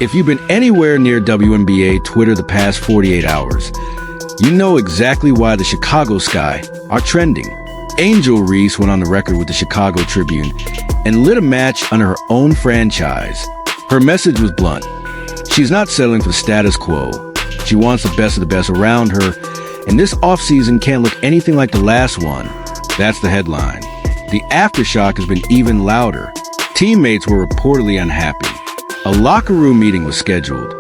If you've been anywhere near WNBA Twitter the past 48 hours, you know exactly why the Chicago Sky are trending. Angel Reese went on the record with the Chicago Tribune and lit a match under her own franchise. Her message was blunt. She's not settling for the status quo. She wants the best of the best around her, and this offseason can't look anything like the last one. That's the headline. The aftershock has been even louder. Teammates were reportedly unhappy. A locker room meeting was scheduled.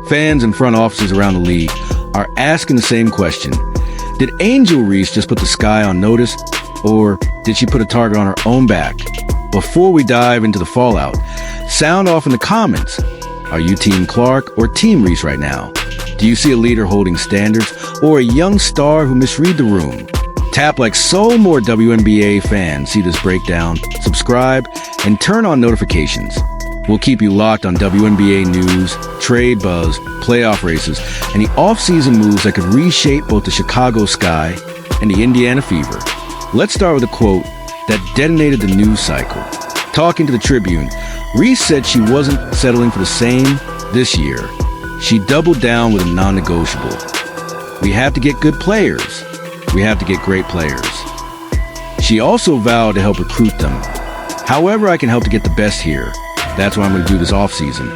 Fans and front offices around the league are asking the same question. Did Angel Reese just put the Sky on notice, or did she put a target on her own back? Before we dive into the fallout, sound off in the comments. Are you Team Clark or Team Reese right now? Do you see a leader holding standards or a young star who misread the room? Tap like so more WNBA fans see this breakdown, subscribe, and turn on notifications. We'll keep you locked on WNBA news, trade buzz, playoff races, and the off-season moves that could reshape both the Chicago Sky and the Indiana Fever. Let's start with a quote that detonated the news cycle. Talking to the Tribune, Reese said she wasn't settling for the same this year. She doubled down with a non-negotiable. We have to get good players. We have to get great players. She also vowed to help recruit them. However I can help to get the best here, that's what I'm going to do this offseason.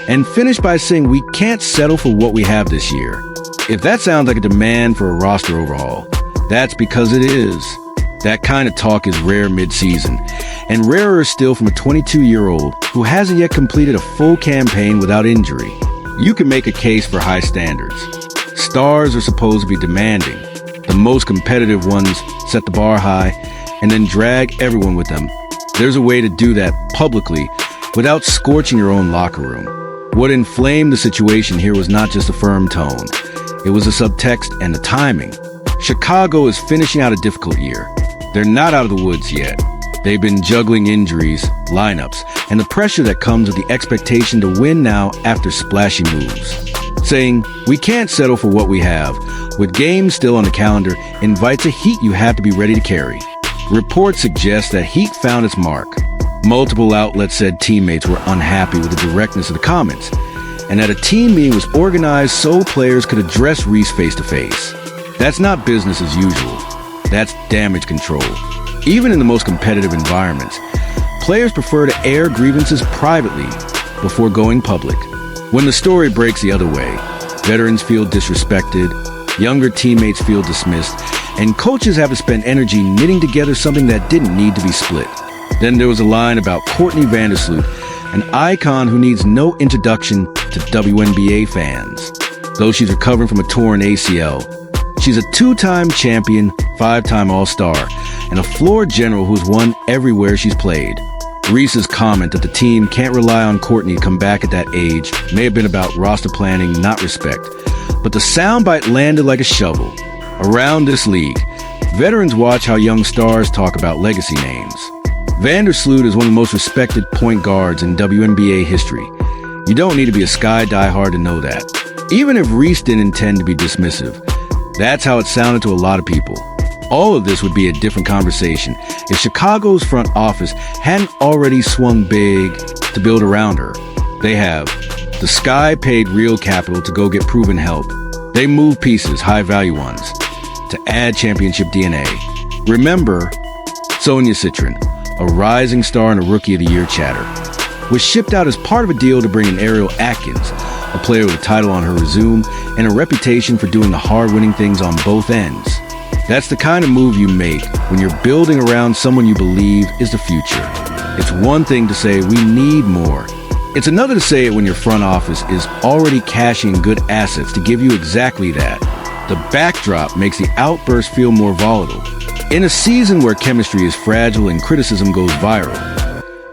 And finish by saying we can't settle for what we have this year. If that sounds like a demand for a roster overhaul, that's because it is. That kind of talk is rare mid-season, and rarer still from a 22-year-old who hasn't yet completed a full campaign without injury. You can make a case for high standards. Stars are supposed to be demanding. The most competitive ones set the bar high and then drag everyone with them. There's a way to do that publicly without scorching your own locker room. What inflamed the situation here was not just a firm tone. It was the subtext and the timing. Chicago is finishing out a difficult year. They're not out of the woods yet. They've been juggling injuries, lineups, and the pressure that comes with the expectation to win now after splashy moves. Saying, we can't settle for what we have, with games still on the calendar, invites a heat you have to be ready to carry. Reports suggest that heat found its mark. Multiple outlets said teammates were unhappy with the directness of the comments, and that a team meeting was organized so players could address Reese face-to-face. That's not business as usual. That's damage control. Even in the most competitive environments, players prefer to air grievances privately before going public. When the story breaks the other way, veterans feel disrespected, younger teammates feel dismissed, and coaches have to spend energy knitting together something that didn't need to be split. Then there was a line about Courtney Vandersloot, an icon who needs no introduction to WNBA fans. Though she's recovering from a torn ACL, she's a two-time champion, five-time All-Star, and a floor general who's won everywhere she's played. Reese's comment that the team can't rely on Courtney to come back at that age may have been about roster planning, not respect. But the soundbite landed like a shovel. Around this league, veterans watch how young stars talk about legacy names. Vandersloot is one of the most respected point guards in WNBA history. You don't need to be a Sky diehard to know that. Even if Reese didn't intend to be dismissive, that's how it sounded to a lot of people. All of this would be a different conversation if Chicago's front office hadn't already swung big to build around her. They have. The Sky paid real capital to go get proven help. They moved pieces, high-value ones, to add championship DNA. Remember, Sonia Citron, a rising star and a Rookie of the Year chatter, was shipped out as part of a deal to bring in Ariel Atkins, a player with a title on her resume and a reputation for doing the hard-winning things on both ends. That's the kind of move you make when you're building around someone you believe is the future. It's one thing to say we need more. It's another to say it when your front office is already cashing good assets to give you exactly that. The backdrop makes the outburst feel more volatile. In a season where chemistry is fragile and criticism goes viral,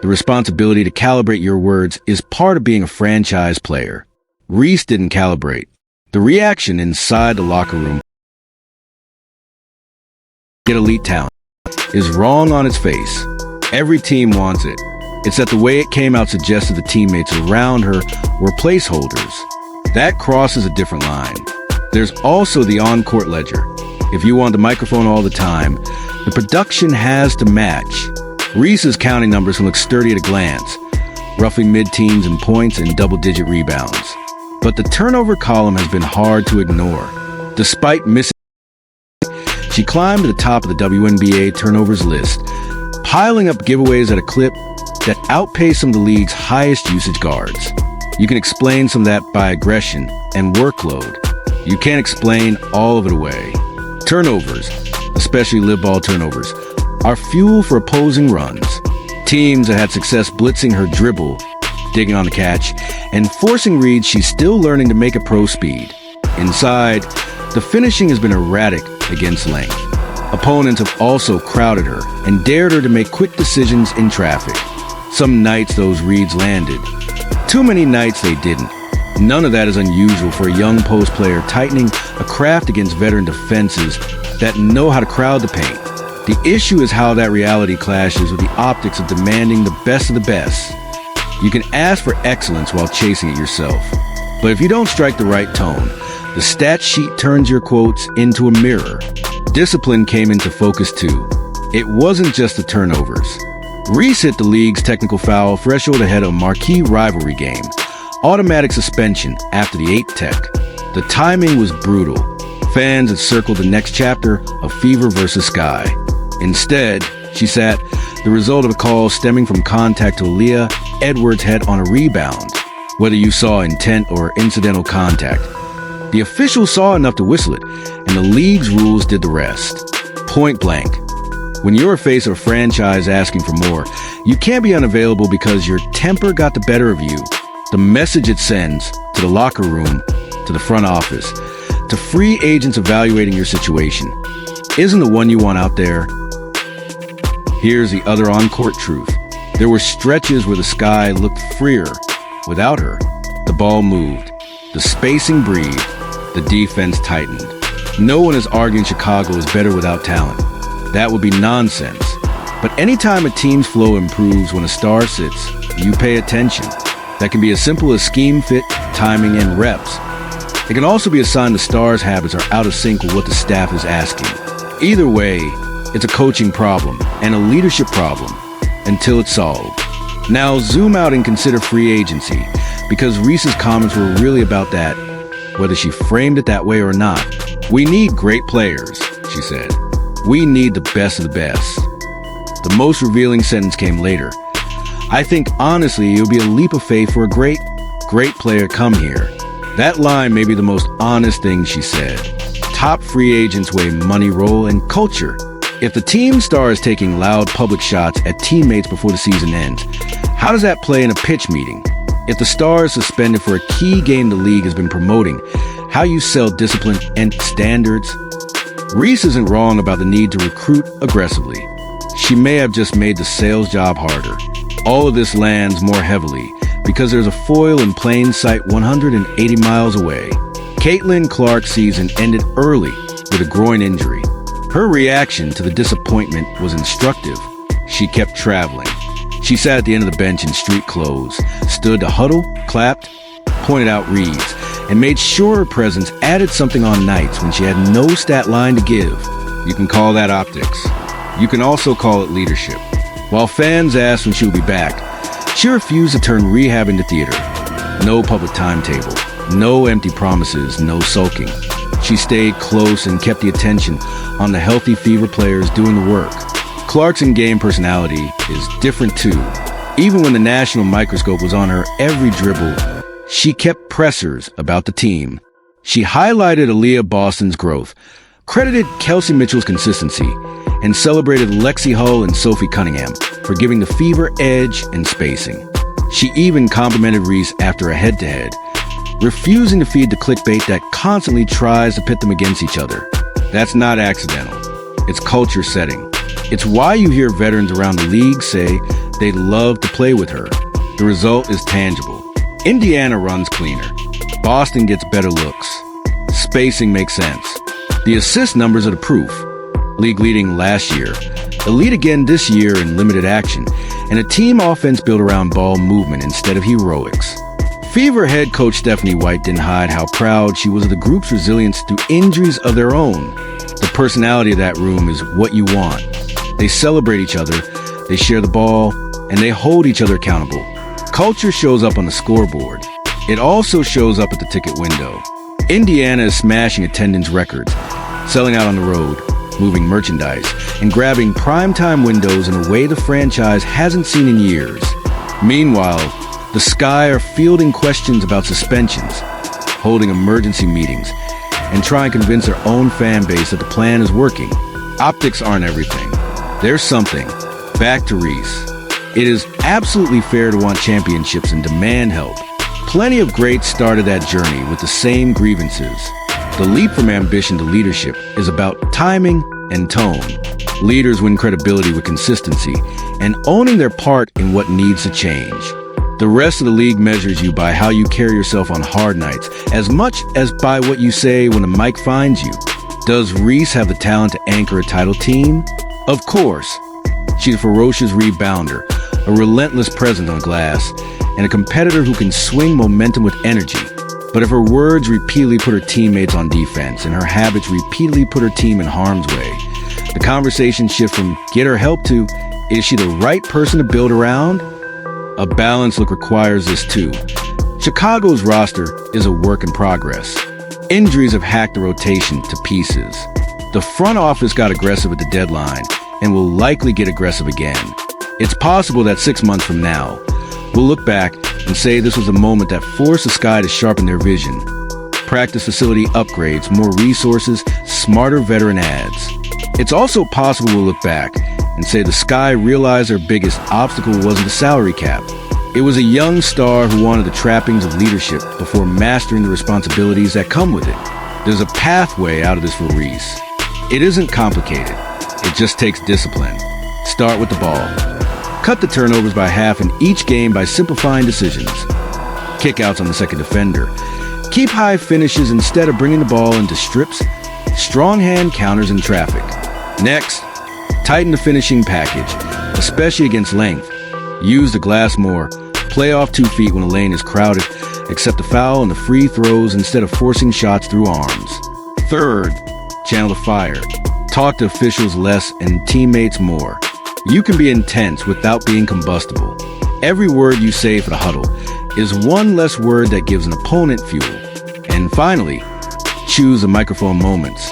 the responsibility to calibrate your words is part of being a franchise player. Reese didn't calibrate. The reaction inside the locker room, get elite talent, is wrong on its face. Every team wants it. It's that the way it came out suggested the teammates around her were placeholders. That crosses a different line. There's also the on-court ledger. If you want the microphone all the time, the production has to match. Reese's counting numbers can look sturdy at a glance, roughly mid-teens in points and double-digit rebounds. But the turnover column has been hard to ignore. Despite missing, she climbed to the top of the WNBA turnovers list, piling up giveaways at a clip that outpaced some of the league's highest usage guards. You can explain some of that by aggression and workload. You can't explain all of it away. Turnovers, especially live ball turnovers, are fuel for opposing runs. Teams that had success blitzing her dribble, digging on the catch, and forcing reads she's still learning to make at pro speed. Inside, the finishing has been erratic against length. Opponents have also crowded her and dared her to make quick decisions in traffic. Some nights those reads landed. Too many nights they didn't. None of that is unusual for a young post player tightening a craft against veteran defenses that know how to crowd the paint. The issue is how that reality clashes with the optics of demanding the best of the best. You can ask for excellence while chasing it yourself. But if you don't strike the right tone, the stat sheet turns your quotes into a mirror. Discipline came into focus too. It wasn't just the turnovers. Reese hit the league's technical foul threshold ahead of a marquee rivalry game. Automatic suspension after the 8th tech. The timing was brutal. Fans had circled the next chapter of Fever versus Sky. Instead, she sat, the result of a call stemming from contact to Aaliyah Edwards' head on a rebound, whether you saw intent or incidental contact. The official saw enough to whistle it, and the league's rules did the rest. Point blank. When you're faced with a franchise asking for more, you can't be unavailable because your temper got the better of you. The message it sends to the locker room, to the front office, to free agents evaluating your situation, isn't the one you want out there. Here's the other on-court truth. There were stretches where the Sky looked freer without her. The ball moved. The spacing breathed. The defense tightened. No one is arguing Chicago is better without talent. That would be nonsense. But anytime a team's flow improves when a star sits, you pay attention. That can be as simple as scheme fit, timing, and reps. It can also be a sign the star's habits are out of sync with what the staff is asking. Either way, it's a coaching problem and a leadership problem until it's solved. Now zoom out and consider free agency, because Reese's comments were really about that, whether she framed it that way or not. We need great players, she said. We need the best of the best. The most revealing sentence came later. I think, honestly, it would be a leap of faith for a great player to come here. That line may be the most honest thing she said. Top free agents weigh money, role, and culture. If the team star is taking loud public shots at teammates before the season ends, how does that play in a pitch meeting? If the star is suspended for a key game the league has been promoting, how you sell discipline and standards? Reese isn't wrong about the need to recruit aggressively. She may have just made the sales job harder. All of this lands more heavily because there's a foil in plain sight 180 miles away. Caitlin Clark's season ended early with a groin injury. Her reaction to the disappointment was instructive. She kept traveling. She sat at the end of the bench in street clothes, stood to huddle, clapped, pointed out reads, and made sure her presence added something on nights when she had no stat line to give. You can call that optics. You can also call it leadership. While fans asked when she would be back, she refused to turn rehab into theater. No public timetable, no empty promises, no sulking. She stayed close and kept the attention on the healthy Fever players doing the work. Clark's in-game personality is different too. Even when the national microscope was on her every dribble, she kept pressers about the team. She highlighted Aaliyah Boston's growth, credited Kelsey Mitchell's consistency, and celebrated Lexi Hull and Sophie Cunningham for giving the Fever edge and spacing. She even complimented Reese after a head-to-head, refusing to feed the clickbait that constantly tries to pit them against each other. That's not accidental. It's culture setting. It's why you hear veterans around the league say they'd love to play with her. The result is tangible. Indiana runs cleaner. Boston gets better looks. Spacing makes sense. The assist numbers are the proof. League leading last year, elite again this year in limited action, and a team offense built around ball movement instead of heroics. Fever head coach Stephanie White didn't hide how proud she was of the group's resilience through injuries of their own. The personality of that room is what you want. They celebrate each other, they share the ball, and they hold each other accountable. Culture shows up on the scoreboard. It also shows up at the ticket window. Indiana is smashing attendance records, selling out on the road, moving merchandise, and grabbing primetime windows in a way the franchise hasn't seen in years. Meanwhile, the Sky are fielding questions about suspensions, holding emergency meetings, and trying to convince their own fan base that the plan is working. Optics aren't everything. There's something. Back to Reese. It is absolutely fair to want championships and demand help. Plenty of greats started that journey with the same grievances. The leap from ambition to leadership is about timing and tone. Leaders win credibility with consistency and owning their part in what needs to change. The rest of the league measures you by how you carry yourself on hard nights, as much as by what you say when the mic finds you. Does Reese have the talent to anchor a title team? Of course. She's a ferocious rebounder, a relentless presence on glass, and a competitor who can swing momentum with energy. But if her words repeatedly put her teammates on defense and her habits repeatedly put her team in harm's way, the conversation shifts from get her help to, is she the right person to build around? A balanced look requires this too. Chicago's roster is a work in progress. Injuries have hacked the rotation to pieces. The front office got aggressive at the deadline and will likely get aggressive again. It's possible that 6 months from now, we'll look back and say this was a moment that forced the Sky to sharpen their vision. Practice facility upgrades, more resources, smarter veteran ads. It's also possible we'll look back and say the Sky realized their biggest obstacle wasn't the salary cap. It was a young star who wanted the trappings of leadership before mastering the responsibilities that come with it. There's a pathway out of this for Reese. It isn't complicated. It just takes discipline. Start with the ball. Cut the turnovers by half in each game by simplifying decisions. Kickouts on the second defender. Keep high finishes instead of bringing the ball into strips, strong hand counters, and traffic. Next, tighten the finishing package, especially against length. Use the glass more. Play off 2 feet when a lane is crowded. Accept the foul and the free throws instead of forcing shots through arms. Third, channel the fire. Talk to officials less and teammates more. You can be intense without being combustible. Every word you say for the huddle is one less word that gives an opponent fuel. And finally, choose the microphone moments.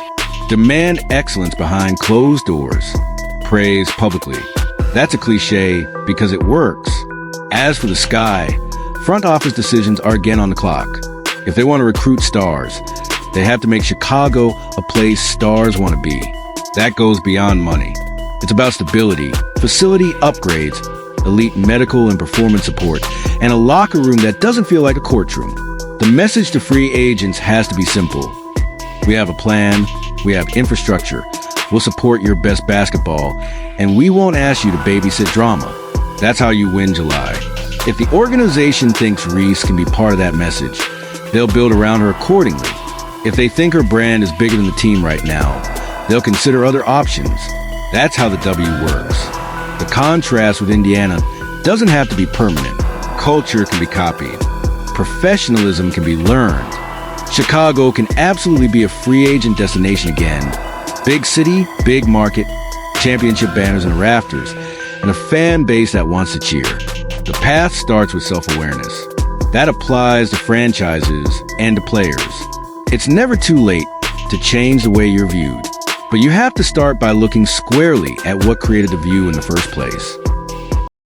Demand excellence behind closed doors. Praise publicly. That's a cliche because it works. As for the Sky, front office decisions are again on the clock. If they want to recruit stars, they have to make Chicago a place stars want to be. That goes beyond money. It's about stability, facility upgrades, elite medical and performance support, and a locker room that doesn't feel like a courtroom. The message to free agents has to be simple. We have a plan, we have infrastructure, we'll support your best basketball, and we won't ask you to babysit drama. That's how you win July. If the organization thinks Reese can be part of that message, they'll build around her accordingly. If they think her brand is bigger than the team right now, they'll consider other options. That's how the W works. The contrast with Indiana doesn't have to be permanent. Culture can be copied. Professionalism can be learned. Chicago can absolutely be a free agent destination again. Big city, big market, championship banners and rafters, and a fan base that wants to cheer. The path starts with self-awareness. That applies to franchises and to players. It's never too late to change the way you're viewed, but you have to start by looking squarely at what created the view in the first place.